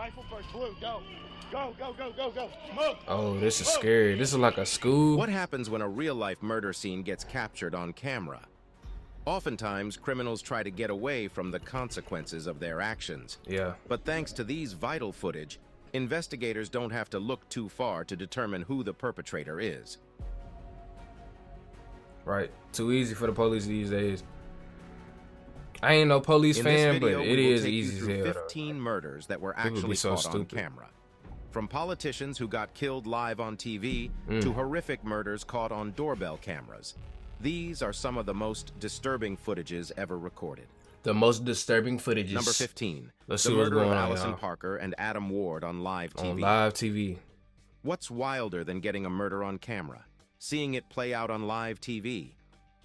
rifle first. Blue, go. Go, go, go, go, go. Move. Oh, this is scary. This is like a school. What happens when a real-life murder scene gets captured on camera? Oftentimes, criminals try to get away from the consequences of their actions. Yeah. But thanks to these vital footage, investigators don't have to look too far to determine who the perpetrator is. Right. Too easy for the police these days. I ain't no police fan, but it is easy as hell. 15 murders that were actually caught on camera. From politicians who got killed live on TV to horrific murders caught on doorbell cameras. These are some of the most disturbing footages ever recorded. The most disturbing footages. Number 15. Let's the see what's murder going of on, Allison y'all. Parker and Adam Ward on live TV. On live TV. What's wilder than getting a murder on camera? Seeing it play out on live TV.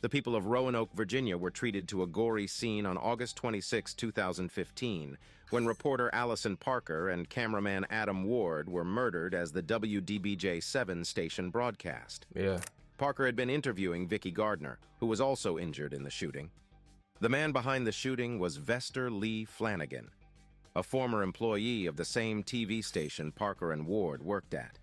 The people of Roanoke, Virginia were treated to a gory scene on August 26, 2015, when reporter Allison Parker and cameraman Adam Ward were murdered as the WDBJ-7 station broadcast. Yeah. Parker had been interviewing Vicki Gardner, who was also injured in the shooting. The man behind the shooting was Vester Lee Flanagan, a former employee of the same TV station Parker and Ward worked at.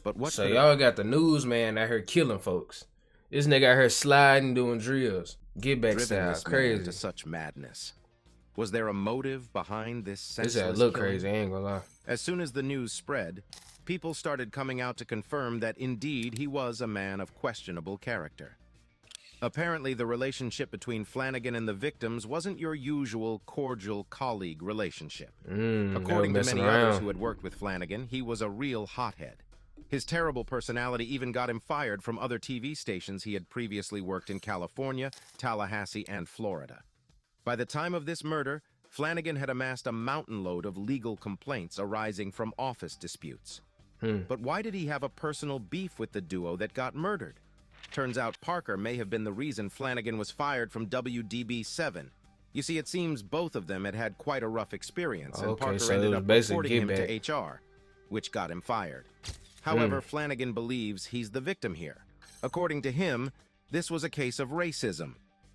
But what? So y'all got the newsman out here killing folks. This nigga out here sliding, doing drills. Get back style, crazy. To such madness. Was there a motive behind this senseless This look killing? crazy, I ain't gonna lie. As soon as the news spread, people started coming out to confirm that indeed he was a man of questionable character. Apparently, the relationship between Flanagan and the victims wasn't your usual cordial colleague relationship. According to many others who had worked with Flanagan, he was a real hothead. His terrible personality even got him fired from other TV stations he had previously worked in California, Tallahassee, and Florida. By the time of this murder, Flanagan had amassed a mountain load of legal complaints arising from office disputes. But why did he have a personal beef with the duo that got murdered? Turns out Parker may have been the reason Flanagan was fired from WDB-7. You see, it seems both of them had had quite a rough experience, and Parker ended up reporting him to HR, which got him fired. However, Flanagan believes he's the victim here. According to him, this was a case of racism.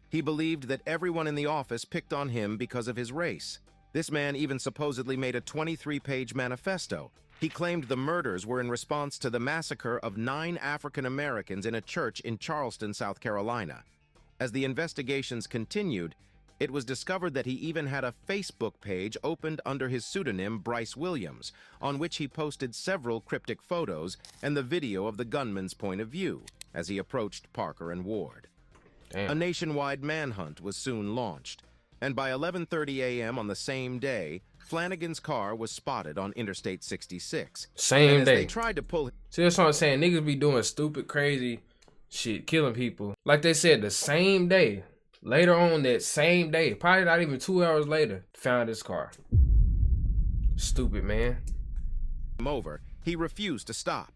He believed that everyone in the office picked on him because of his race. This man even supposedly made a 23-page manifesto. He claimed the murders were in response to the massacre of 9 African Americans in a church in Charleston, South Carolina. As the investigations continued, it was discovered that he even had a Facebook page opened under his pseudonym Bryce Williams, on which he posted several cryptic photos and the video of the gunman's point of view as he approached Parker and Ward. Damn. A nationwide manhunt was soon launched, and by 11:30 a.m. on the same day, Flanagan's car was spotted on Interstate 66. Same day. They tried to pull. See, that's what I'm saying. Niggas be doing stupid, crazy shit, killing people. Like they said, the same day. Later on that same day, probably not even 2 hours later, found his car. Stupid, man. Over, he refused to stop.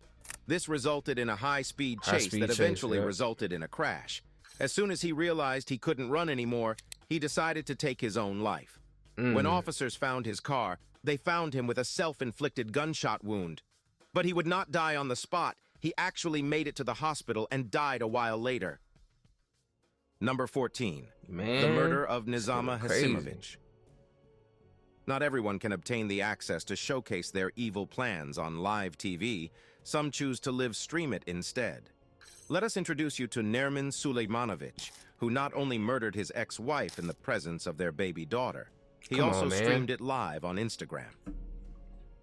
This resulted in a high-speed chase that eventually resulted in a crash. As soon as he realized he couldn't run anymore, he decided to take his own life. When officers found his car, they found him with a self-inflicted gunshot wound. But he would not die on the spot. He actually made it to the hospital and died a while later. Number 14, the murder of Nizama Hasimovich. Not everyone can obtain the access to showcase their evil plans on live TV. Some choose to live stream it instead. Let us introduce you to Nermin Sulejmanovic, who not only murdered his ex-wife in the presence of their baby daughter, he also streamed it live on Instagram.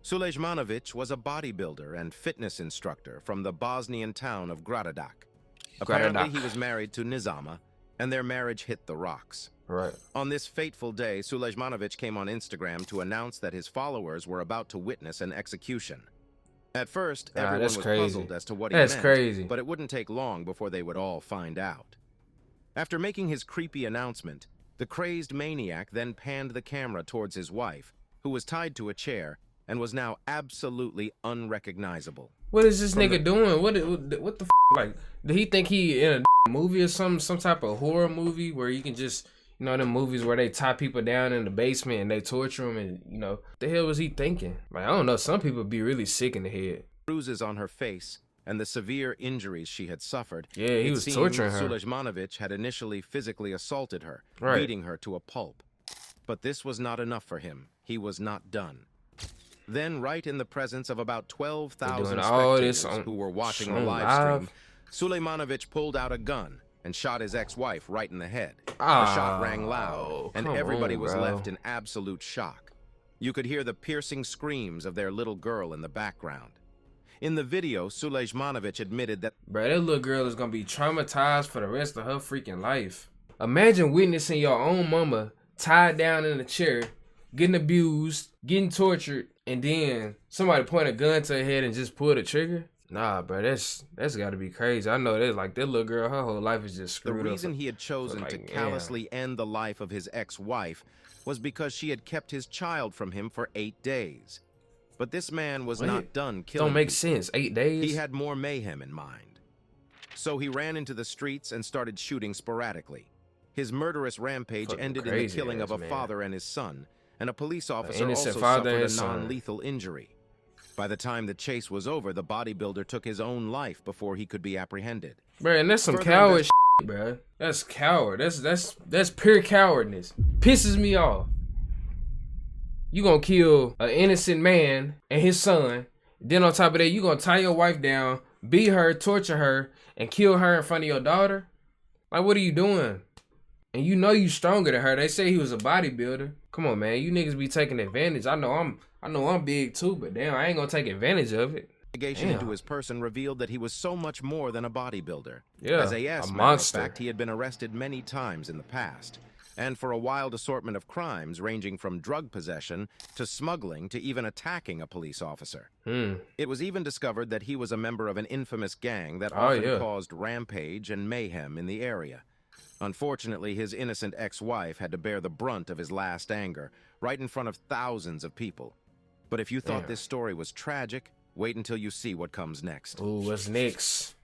Sulejmanovic was a bodybuilder and fitness instructor from the Bosnian town of Gradac. Apparently, he was married to Nizama, and their marriage hit the rocks. Right. On this fateful day, Sulejmanovic came on Instagram to announce that his followers were about to witness an execution. At first, everyone was puzzled as to what he meant, but it wouldn't take long before they would all find out. After making his creepy announcement, the crazed maniac then panned the camera towards his wife, who was tied to a chair and was now absolutely unrecognizable. What is this nigga doing? What the f? Like, did he think he in a movie or some type of horror movie where you can just, you know, them movies where they tie people down in the basement and they torture them, and, you know, the hell was he thinking? Like, I don't know, some people be really sick in the head. Bruises on her face and the severe injuries she had suffered. Yeah, he was torturing her. Sulejmanovic had initially physically assaulted her, beating her to a pulp. But this was not enough for him. He was not done. Then, right in the presence of about 12,000 doing all this spectators who were watching the on live live? stream, Sulejmanovic pulled out a gun and shot his ex-wife right in the head. The Ah, shot rang loud, and come everybody on, was bro. left in absolute shock. You could hear the piercing screams of their little girl in the background. In the video, Sulejmanovic admitted that, Bro, that little girl is gonna be traumatized for the rest of her freaking life. Imagine witnessing your own mama tied down in a chair, getting abused, getting tortured, and then somebody point a gun to her head and just pull the trigger. Nah, bro, that's gotta be crazy. I know that, like, that little girl, her whole life is just the screwed up. reason he had chosen like, to yeah. callously end the life of his ex-wife was because she had kept his child from him for 8 days. But this man was not done killing Don't make people. sense. 8 days? He had more mayhem in mind. So he ran into the streets and started shooting sporadically. His murderous rampage Fucking ended in the killing of a man. father and his son, and a police officer innocent also father suffered and a his son. non-lethal injury. By the time the chase was over, the bodybuilder took his own life before he could be apprehended. Bro, and that's some Further coward shit, bro. That's coward. That's pure cowardness. Pisses me off. You gonna kill an innocent man and his son. Then on top of that, you gonna tie your wife down, beat her, torture her, and kill her in front of your daughter? Like, what are you doing? And you know you stronger than her. They say he was a bodybuilder. Come on, man. You niggas be taking advantage. I know I'm big too, but damn, I ain't gonna take advantage of it. Investigation into his person revealed that he was so much more than a bodybuilder. Yeah, As a monster. matter of fact, he had been arrested many times in the past, and for a wild assortment of crimes ranging from drug possession to smuggling to even attacking a police officer. It was even discovered that he was a member of an infamous gang that often caused rampage and mayhem in the area. Unfortunately, his innocent ex-wife had to bear the brunt of his last anger, right in front of thousands of people. But if you thought this story was tragic, wait until you see what comes next. Ooh, what's next?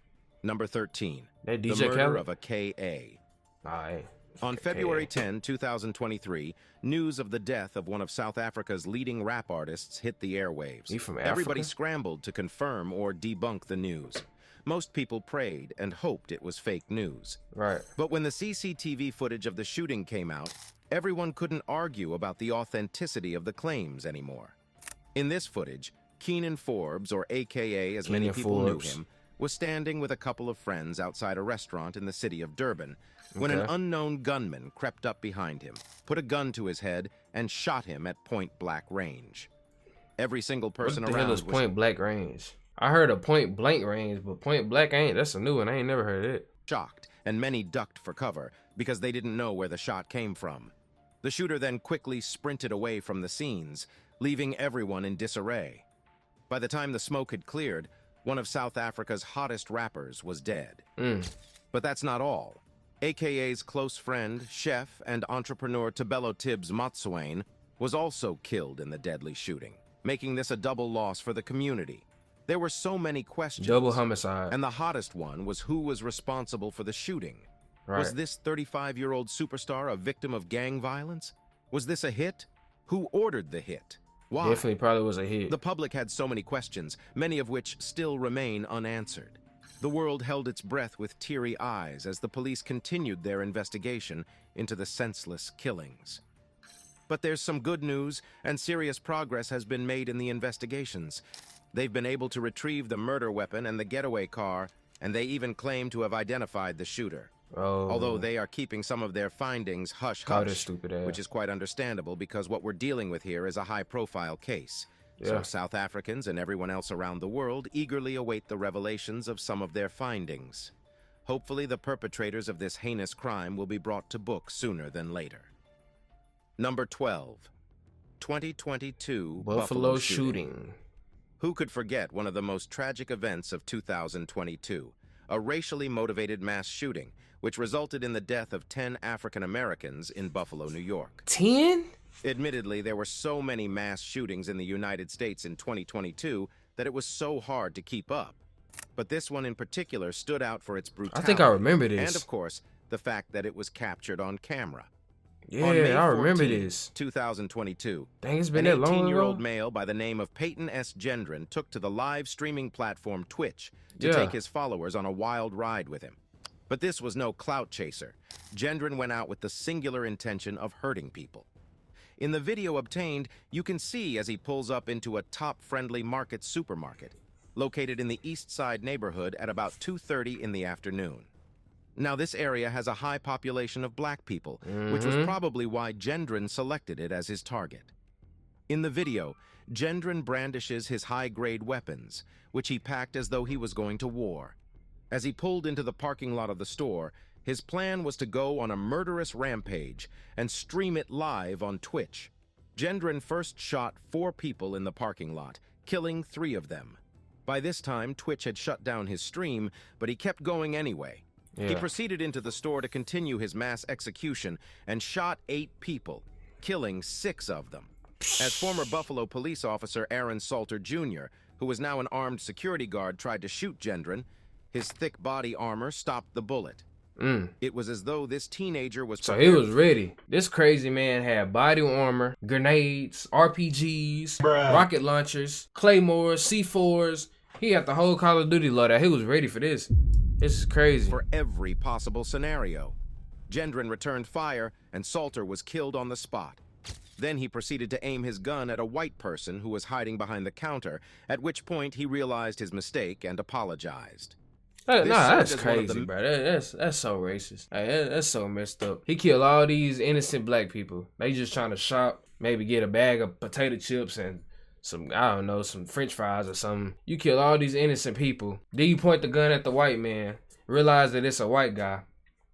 Number 13. That The DJ murder Khaled? of a K.A. Alright. On February 10, 2023, news of the death of one of South Africa's leading rap artists hit the airwaves. He from Everybody Africa? scrambled to confirm or debunk the news. Most people prayed and hoped it was fake news. Right. But when the CCTV footage of the shooting came out, everyone couldn't argue about the authenticity of the claims anymore. In this footage, Keenan Forbes, or AKA as many Keenan people knew Forbes. him, was standing with a couple of friends outside a restaurant in the city of Durban when an unknown gunman crept up behind him, put a gun to his head, and shot him at point-blank range. Every single person What the around hell is was point blank range? I heard of point blank range, but point blank ain't. That's a new one. I ain't never heard of it. shocked, and many ducked for cover because they didn't know where the shot came from. The shooter then quickly sprinted away from the scenes, leaving everyone in disarray. By the time the smoke had cleared, one of South Africa's hottest rappers was dead. But that's not all. AKA's close friend, chef, and entrepreneur Tabelo Tibbs Matswain was also killed in the deadly shooting, making this a double loss for the community. There were so many questions. Double homicide. And the hottest one was who was responsible for the shooting. Right. Was this 35-year-old superstar a victim of gang violence? Was this a hit? Who ordered the hit? Why? Definitely probably was a hit. The public had so many questions, many of which still remain unanswered. The world held its breath with teary eyes as the police continued their investigation into the senseless killings. But there's some good news, and serious progress has been made in the investigations. They've been able to retrieve the murder weapon and the getaway car, and they even claim to have identified the shooter. Although they are keeping some of their findings hush-hush, stupid ass. which is quite understandable because what we're dealing with here is a high-profile case. So South Africans and everyone else around the world eagerly await the revelations of some of their findings. Hopefully, the perpetrators of this heinous crime will be brought to book sooner than later. Number 12. 2022 Buffalo shooting. Who could forget one of the most tragic events of 2022? A racially motivated mass shooting, which resulted in the death of 10 African Americans in Buffalo, New York. 10? Admittedly, there were so many mass shootings in the United States in 2022 that it was so hard to keep up. But this one in particular stood out for its brutality. I think I remember this. And of course, the fact that it was captured on camera. Yeah, On May I remember 14, this. 2022. Dang, it's been An that long 18-year-old ago? male by the name of Peyton S. Gendron took to the live streaming platform Twitch to Yeah. take his followers on a wild ride with him. But this was no clout chaser. Gendron went out with the singular intention of hurting people. In the video obtained, you can see as he pulls up into a top-friendly market supermarket, located in the East Side neighborhood at about 2:30 in the afternoon. Now, this area has a high population of black people, which was probably why Gendron selected it as his target. In the video, Gendron brandishes his high-grade weapons, which he packed as though he was going to war. As he pulled into the parking lot of the store, his plan was to go on a murderous rampage and stream it live on Twitch. Gendron first shot 4 people in the parking lot, killing 3 of them. By this time, Twitch had shut down his stream, but he kept going anyway. He proceeded into the store to continue his mass execution and shot 8 people, killing 6 of them. As former Buffalo police officer Aaron Salter Jr., who was now an armed security guard, tried to shoot Gendron, his thick body armor stopped the bullet. It was as though this teenager was So he was ready. This crazy man had body armor, grenades, RPGs, rocket launchers, claymores, C4s. He had the whole Call of Duty loadout. He was ready for this. This is crazy. For every possible scenario. Gendron returned fire, and Salter was killed on the spot. Then he proceeded to aim his gun at a white person who was hiding behind the counter, at which point he realized his mistake and apologized. That's crazy, bro. That's so racist. That's so messed up. He killed all these innocent black people. They just trying to shop, maybe get a bag of potato chips and some, I don't know, some French fries or something. You kill all these innocent people. Then you point the gun at the white man, realize that it's a white guy,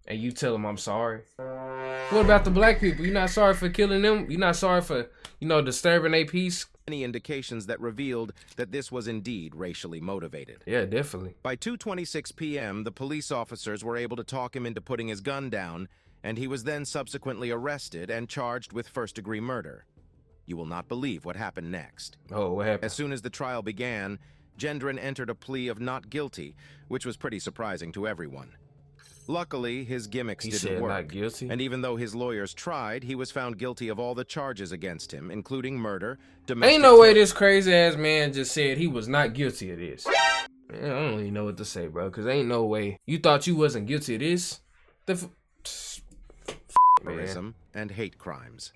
and you tell him, I'm sorry. What about the black people? You're not sorry for killing them? You're not sorry for, disturbing their peace? Many indications that revealed that this was indeed racially motivated. Yeah, definitely. By 2:26 p.m., the police officers were able to talk him into putting his gun down, and he was then subsequently arrested and charged with first-degree murder. You will not believe what happened next. Oh, what happened? As soon as the trial began, Gendron entered a plea of not guilty, which was pretty surprising to everyone. Luckily, his gimmicks didn't work, not guilty? And even though his lawyers tried, he was found guilty of all the charges against him, including murder, domestic... Ain't no way this crazy-ass man just said he was not guilty of this. Man, I don't even know what to say, bro, because ain't no way. You thought you wasn't guilty of this? Terrorism and hate crimes.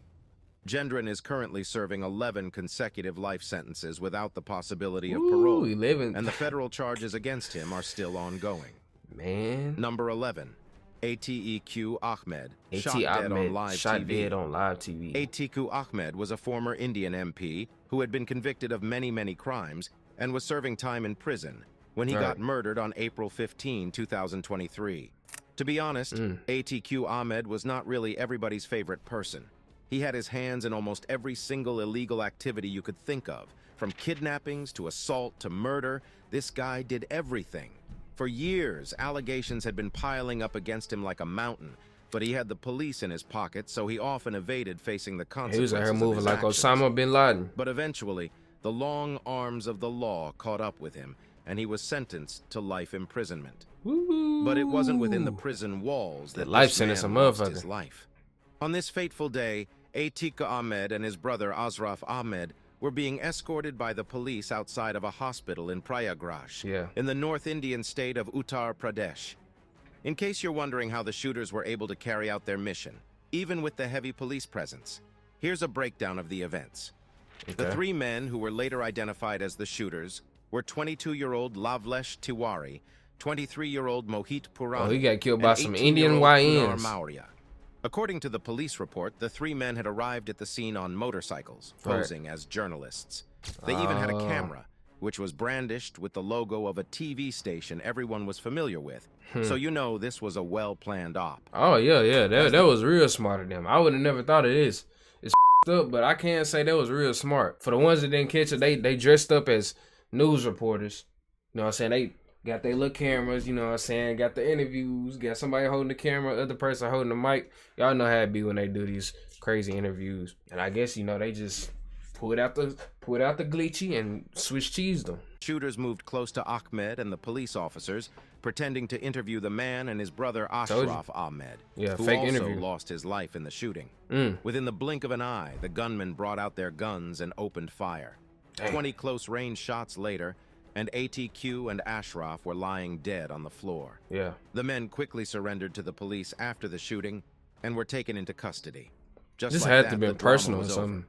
Gendron is currently serving 11 consecutive life sentences without the possibility of parole, 11. And the federal charges against him are still ongoing. Man. Number 11, Atiku Ahmed, shot dead on live TV. Atiku Ahmed was a former Indian MP who had been convicted of many crimes and was serving time in prison when he got murdered on April 15, 2023. To be honest, Atiku Ahmed was not really everybody's favorite person. He had his hands in almost every single illegal activity you could think of. From kidnappings to assault to murder, this guy did everything. For years, allegations had been piling up against him like a mountain, but he had the police in his pocket, so he often evaded facing the consequences. He was out here moving like actions. Osama bin Laden. But eventually, the long arms of the law caught up with him, and he was sentenced to life imprisonment. Woo. But it wasn't within the prison walls that life this sentence man a lost motherfucker. his life. On this fateful day, Atiku Ahmed and his brother Ashraf Ahmed were being escorted by the police outside of a hospital in Prayagraj, in the North Indian state of Uttar Pradesh. In case you're wondering how the shooters were able to carry out their mission, even with the heavy police presence, here's a breakdown of the events. The 3 men who were later identified as the shooters were 22-year-old Lavlesh Tiwari, 23-year-old Mohit Purani, he got killed by some Indian Kunar YNs. Maurya. According to the police report, the 3 men had arrived at the scene on motorcycles, posing as journalists. They even had a camera, which was brandished with the logo of a TV station everyone was familiar with. So you know this was a well-planned op. Oh, yeah. That was real smart of them. I would have never thought of this. It's up, but I can't say that was real smart. For the ones that didn't catch it, they dressed up as news reporters. You know what I'm saying? They got their little cameras, you know what I'm saying? Got the interviews, got somebody holding the camera, other person holding the mic. Y'all know how it be when they do these crazy interviews. And I guess, they just pulled out the glitchy and switch cheese them. Shooters moved close to Ahmed and the police officers, pretending to interview the man and his brother Ashraf Ahmed, who fake also interview. lost his life in the shooting. Within the blink of an eye, the gunmen brought out their guns and opened fire. 20 close-range shots later, and Atiku and Ashraf were lying dead on the floor. The men quickly surrendered to the police after the shooting and were taken into custody. Just This like had that, to have been the drama personal or was over. something.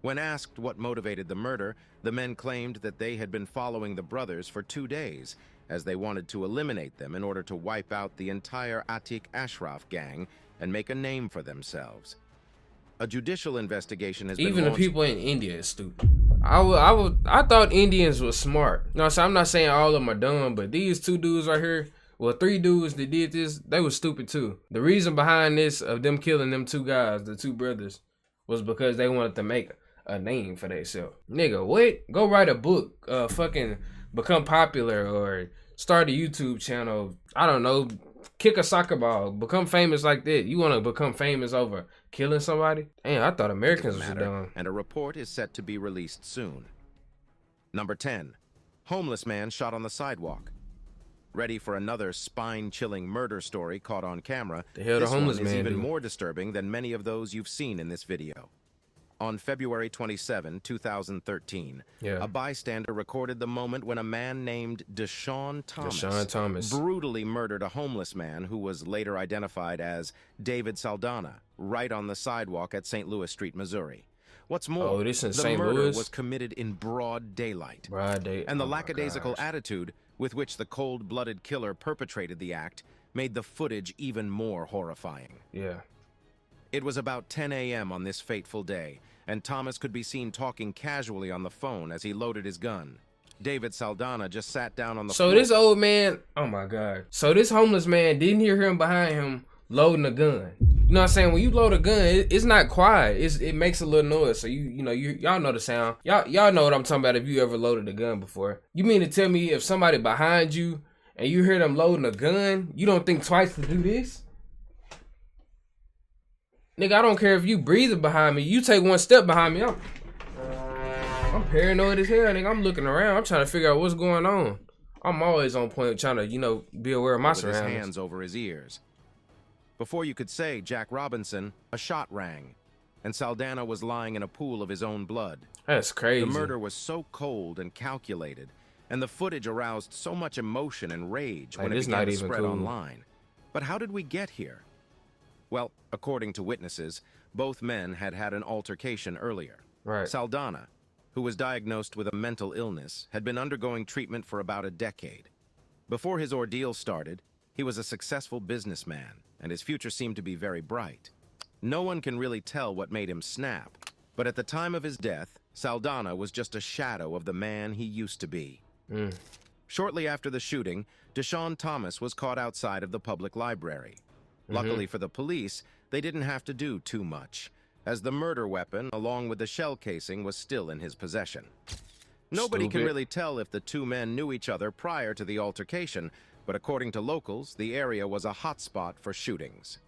When asked what motivated the murder, the men claimed that they had been following the brothers for 2 days, as they wanted to eliminate them in order to wipe out the entire Atiq Ashraf gang and make a name for themselves. A judicial investigation has been Even the launched. people in India is stupid. I thought Indians were smart. No, so I'm not saying all of them are dumb, but these 2 dudes right here, well, 3 dudes that did this, they were stupid too. The reason behind this of them killing them 2 guys, the 2 brothers, was because they wanted to make a name for themselves. Nigga, what? Go write a book, fucking become popular, or start a YouTube channel. I don't know. Kick a soccer ball. Become famous like that. You want to become famous over killing somebody? Damn, I thought Americans were dumb. And a report is set to be released soon. Number 10. Homeless man shot on the sidewalk. Ready for another spine-chilling murder story caught on camera? The hell the this homeless one is man even do? more disturbing than many of those you've seen in this video. On February 27, 2013, a bystander recorded the moment when a man named Deshaun Thomas brutally murdered a homeless man who was later identified as David Saldana right on the sidewalk at St. Louis Street, Missouri. What's more, the murder was committed in broad daylight. And the lackadaisical attitude with which the cold-blooded killer perpetrated the act made the footage even more horrifying. Yeah. It was about 10 a.m. on this fateful day, and Thomas could be seen talking casually on the phone as he loaded his gun. David Saldana just sat down on the floor. So this old man, oh my God. So this homeless man didn't hear him behind him loading a gun. You know what I'm saying? When you load a gun, it's not quiet. It makes a little noise. So y'all know the sound. Y'all know what I'm talking about if you ever loaded a gun before. You mean to tell me if somebody behind you and you hear them loading a gun, you don't think twice to do this? Nigga, I don't care if you breathing behind me. You take one step behind me, I'm paranoid as hell, nigga. I'm looking around. I'm trying to figure out what's going on. I'm always on point trying to, be aware of my surroundings. With his hands over his ears. Before you could say Jack Robinson, a shot rang, and Saldana was lying in a pool of his own blood. That's crazy. The murder was so cold and calculated, and the footage aroused so much emotion and rage when it began to spread online. But how did we get here? Well, according to witnesses, both men had had an altercation earlier. Right. Saldana, who was diagnosed with a mental illness, had been undergoing treatment for about a decade. Before his ordeal started, he was a successful businessman, and his future seemed to be very bright. No one can really tell what made him snap, but at the time of his death, Saldana was just a shadow of the man he used to be. Shortly after the shooting, Deshaun Thomas was caught outside of the public library. Luckily for the police, they didn't have to do too much, as the murder weapon, along with the shell casing, was still in his possession. Nobody can really tell if the 2 men knew each other prior to the altercation, but according to locals, the area was a hotspot for shootings.